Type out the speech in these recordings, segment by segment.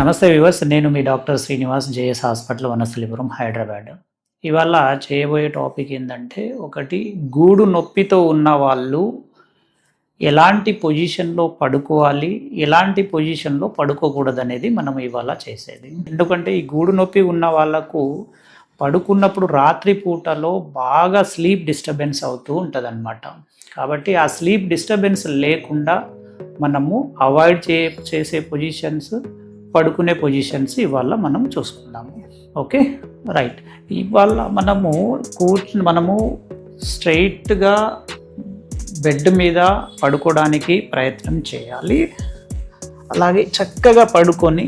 నమస్తే వ్యూవర్స్, నేను మీ doctor Srinivas, JS hospital, Vanasthalipuram, Hyderabad. ఇవాళ చేయబోయే టాపిక్ ఏంటంటే, ఒకటి గూడు నొప్పితో ఉన్న వాళ్ళు ఎలాంటి పొజిషన్లో పడుకోవాలి, ఎలాంటి పొజిషన్లో పడుకోకూడదనేది మనం ఇవాళ చేసేది. ఎందుకంటే ఈ గూడు నొప్పి ఉన్న వాళ్ళకు పడుకున్నప్పుడు రాత్రి పూటలో బాగా స్లీప్ డిస్టర్బెన్స్ అవుతూ ఉంటుందన్నమాట. కాబట్టి ఆ స్లీప్ డిస్టర్బెన్స్ లేకుండా మనము అవాయిడ్ చేసే పొజిషన్స్, పడుకునే పొజిషన్స్ ఇవాళ మనం చూసుకుందాము. Okay, right. ఇవాళ మనము స్ట్రైట్గా బెడ్ మీద పడుకోవడానికి ప్రయత్నం చేయాలి. అలాగే చక్కగా పడుకొని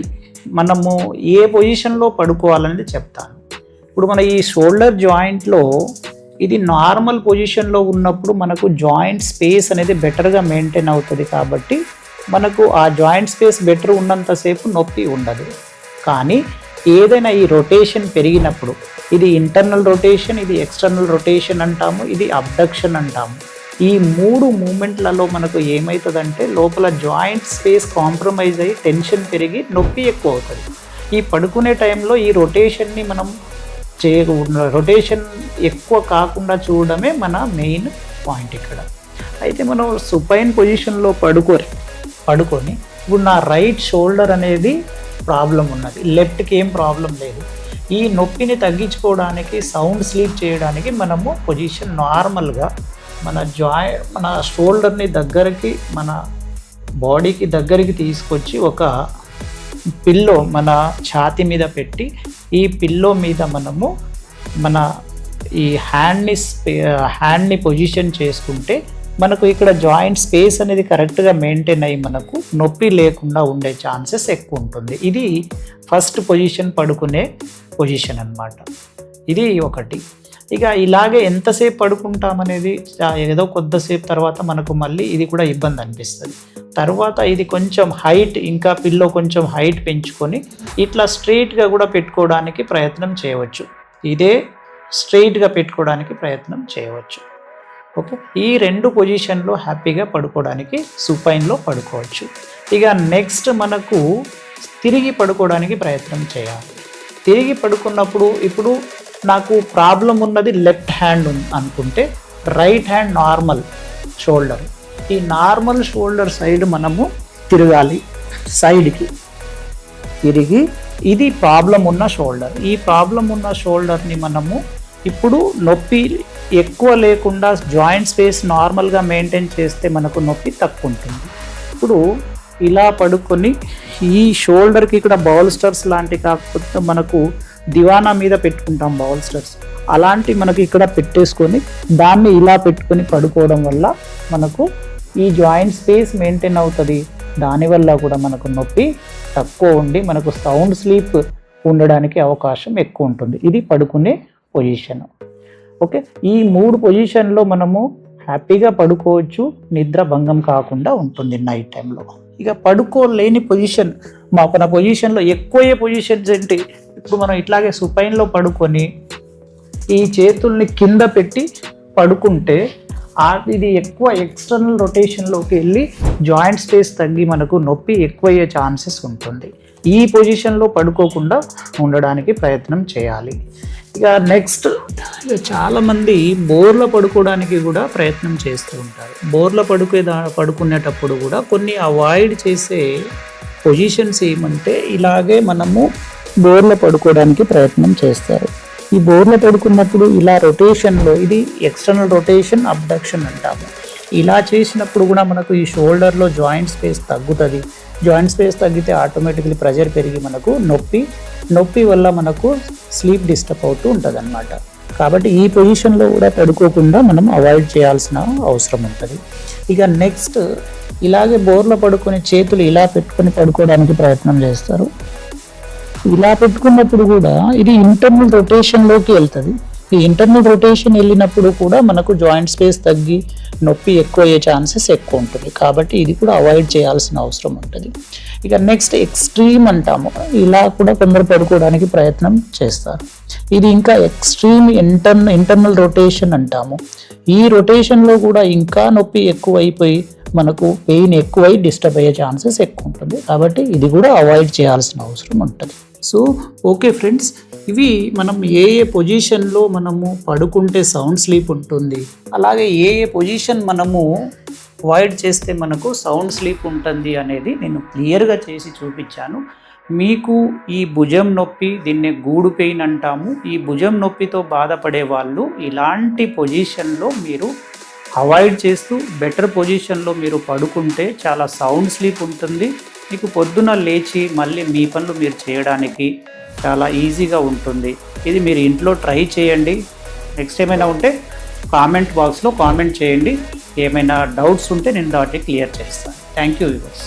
మనము ఏ పొజిషన్లో పడుకోవాలనేది చెప్తాను. ఇప్పుడు మన ఈ షోల్డర్ జాయింట్లో ఇది నార్మల్ పొజిషన్లో ఉన్నప్పుడు మనకు జాయింట్ స్పేస్ అనేది బెటర్గా మెయింటైన్ అవుతుంది. కాబట్టి మనకు ఆ జాయింట్ స్పేస్ బెటర్ ఉన్నంతసేపు నొప్పి ఉండదు. కానీ ఏదైనా ఈ రొటేషన్ పెరిగినప్పుడు, ఇది ఇంటర్నల్ రొటేషన్, ఇది ఎక్స్టర్నల్ రొటేషన్ అంటాము, ఇది అబ్డక్షన్ అంటాము. ఈ మూడు మూమెంట్లలో మనకు ఏమవుతుందంటే లోపల జాయింట్ స్పేస్ కాంప్రమైజ్ అయ్యి టెన్షన్ పెరిగి నొప్పి ఎక్కువ అవుతుంది. ఈ పడుకునే టైంలో ఈ రొటేషన్ని మనం రొటేషన్ ఎక్కువ కాకుండా చూడడమే మన మెయిన్ పాయింట్ ఇక్కడ. అయితే మనం సుపైన్ పొజిషన్లో పడుకొని ఇప్పుడు నా రైట్ షోల్డర్ అనేది ప్రాబ్లం ఉన్నది, లెఫ్ట్కి ఏం ప్రాబ్లం లేదు. ఈ నొప్పిని తగ్గించుకోవడానికి, సౌండ్ స్లీప్ చేయడానికి మనము పొజిషన్ నార్మల్గా మన షోల్డర్ని దగ్గరికి, మన బాడీకి దగ్గరికి తీసుకొచ్చి ఒక పిల్లో మన ఛాతీ మీద పెట్టి, ఈ పిల్లో మీద మనము ఈ హ్యాండ్ని పొజిషన్ చేసుకుంటే మనకు ఇక్కడ జాయింట్ స్పేస్ అనేది కరెక్ట్గా మెయింటైన్ అయ్యి మనకు నొప్పి లేకుండా ఉండే ఛాన్సెస్ ఎక్కువ ఉంటుంది. ఇది ఫస్ట్ పొజిషన్, పడుకునే పొజిషన్ అన్నమాట. ఇది ఒకటి. ఇక ఇలాగే ఎంతసేపు పడుకుంటామనేది ఏదో కొద్దిసేపు తర్వాత మనకు మళ్ళీ ఇది కూడా ఇబ్బంది అనిపిస్తుంది. తర్వాత ఇది కొంచెం హైట్, ఇంకా పిల్లో కొంచెం హైట్ పెంచుకొని ఇట్లా స్ట్రైట్గా కూడా పెట్టుకోవడానికి ప్రయత్నం చేయవచ్చు. ఇదే స్ట్రైట్గా పెట్టుకోవడానికి ప్రయత్నం చేయవచ్చు. ఓకే, ఈ రెండు పొజిషన్లో హ్యాపీగా పడుకోవడానికి సుపైన్లో పడుకోవచ్చు. ఇక నెక్స్ట్ మనకు తిరిగి పడుకోవడానికి ప్రయత్నం చేయాలి. తిరిగి పడుకున్నప్పుడు ఇప్పుడు నాకు ప్రాబ్లం ఉన్నది లెఫ్ట్ హ్యాండ్ అనుకుంటే రైట్ హ్యాండ్ నార్మల్ షోల్డర్, ఈ నార్మల్ షోల్డర్ సైడ్ మనము తిరగాలి. సైడ్కి తిరిగి ఇది ప్రాబ్లం ఉన్న షోల్డర్. ఈ ప్రాబ్లం ఉన్న షోల్డర్ని మనము ఇప్పుడు నొప్పి ఎక్కువ లేకుండా జాయింట్ స్పేస్ నార్మల్గా మెయింటైన్ చేస్తే మనకు నొప్పి తక్కువ ఉంటుంది. ఇప్పుడు ఇలా పడుకొని ఈ షోల్డర్కి ఇక్కడ బౌల్స్టర్స్ లాంటి, కాకపోతే మనకు దివానా మీద పెట్టుకుంటాం బౌల్స్టర్స్, అలాంటి మనకి ఇక్కడ పెట్టేసుకొని దాన్ని ఇలా పెట్టుకొని పడుకోవడం వల్ల మనకు ఈ జాయింట్ స్పేస్ మెయింటైన్ అవుతుంది. దానివల్ల కూడా మనకు నొప్పి తక్కువ ఉండి మనకు సౌండ్ స్లీప్ ఉండడానికి అవకాశం ఎక్కువ ఉంటుంది. ఇది పడుకునే పొజిషన్. ఓకే, ఈ మూడు పొజిషన్లో మనము హ్యాపీగా పడుకోవచ్చు, నిద్ర భంగం కాకుండా ఉంటుంది నైట్ టైంలో. ఇక పడుకోలేని పొజిషన్, మన పొజిషన్లో ఎక్కువయ్యే పొజిషన్స్ ఏంటి? ఇప్పుడు మనం ఇట్లాగే సుపైన్లో పడుకొని ఈ చేతుల్ని కింద పెట్టి పడుకుంటే ఇది ఎక్కువ ఎక్స్టర్నల్ రొటేషన్లోకి వెళ్ళి జాయింట్ స్పేస్ తగ్గి మనకు నొప్పి ఎక్కువయ్యే ఛాన్సెస్ ఉంటుంది. ఈ పొజిషన్లో పడుకోకుండా ఉండడానికి ప్రయత్నం చేయాలి. ఇక నెక్స్ట్, చాలామంది బోర్లో పడుకోవడానికి కూడా ప్రయత్నం చేస్తూ ఉంటారు. బోర్లో పడుకునేటప్పుడు కూడా కొన్ని అవాయిడ్ చేసే పొజిషన్స్ ఏమంటే ఇలాగే మనము బోర్లో పడుకోవడానికి ప్రయత్నం చేస్తారు. ఈ బోర్లో పడుకున్నప్పుడు ఇలా రొటేషన్లో, ఇది ఎక్స్టర్నల్ రొటేషన్, అబ్డక్షన్ అంటాము. ఇలా చేసినప్పుడు కూడా మనకు ఈ షోల్డర్లో జాయింట్ స్పేస్ తగ్గుతుంది. జాయింట్ స్పేస్ తగ్గితే ఆటోమేటిక్లీ ప్రెషర్ పెరిగి మనకు నొప్పి వల్ల మనకు స్లీప్ డిస్టర్బ్ అవుతూ ఉంటుంది అన్నమాట. కాబట్టి ఈ పొజిషన్లో కూడా పడుకోకుండా మనం అవాయిడ్ చేయాల్సిన అవసరం ఉంటుంది. ఇక నెక్స్ట్, ఇలాగే బోర్లో పడుకొని చేతులు ఇలా పెట్టుకొని పడుకోవడానికి ప్రయత్నం చేస్తారు. ఇలా పెట్టుకున్నప్పుడు కూడా ఇది ఇంటర్నల్ రొటేషన్లోకి వెళ్తుంది. ఈ ఇంటర్నల్ రొటేషన్ వెళ్ళినప్పుడు కూడా మనకు జాయింట్ స్పేస్ తగ్గి నొప్పి ఎక్కువ అయ్యే ఛాన్సెస్ ఎక్కువ ఉంటుంది. కాబట్టి ఇది కూడా అవాయిడ్ చేయాల్సిన అవసరం ఉంటుంది. ఇక నెక్స్ట్ ఎక్స్ట్రీమ్ అంటాము. ఇలా కూడా కొందరు పడుకోవడానికి ప్రయత్నం చేస్తారు. ఇది ఇంకా ఎక్స్ట్రీమ్ ఇంటర్నల్ రొటేషన్ అంటాము. ఈ రొటేషన్లో కూడా ఇంకా నొప్పి ఎక్కువ అయిపోయి మనకు పెయిన్ ఎక్కువై డిస్టర్బ్ అయ్యే ఛాన్సెస్ ఎక్కువ ఉంటుంది. కాబట్టి ఇది కూడా అవాయిడ్ చేయాల్సిన అవసరం ఉంటుంది. సో ఓకే ఫ్రెండ్స్, ఇవి మనం ఏ పొజిషన్లో మనము పడుకుంటే సౌండ్ స్లీప్ ఉంటుంది, అలాగే ఏ పొజిషన్ మనము అవాయిడ్ చేస్తే మనకు సౌండ్ స్లీప్ ఉంటుంది అనేది నేను క్లియర్గా చేసి చూపించాను. మీకు ఈ భుజం నొప్పి, దీన్నే గూడు పెయిన్ అంటాము, ఈ భుజం నొప్పితో బాధపడే వాళ్ళు ఇలాంటి పొజిషన్లో మీరు అవాయిడ్ చేస్తూ బెటర్ పొజిషన్లో మీరు పడుకుంటే చాలా సౌండ్ స్లీప్ ఉంటుంది. మీకు పొద్దున లేచి మళ్ళీ మీ పనులు మీరు చేయడానికి చాలా ఈజీగా ఉంటుంది. ఇది మీరు ఇంట్లో ట్రై చేయండి. నెక్స్ట్ ఏమైనా ఉంటే కామెంట్ బాక్స్లో కామెంట్ చేయండి. ఏమైనా డౌట్స్ ఉంటే నేను వాటిని క్లియర్ చేస్తాను. Thank you viewers.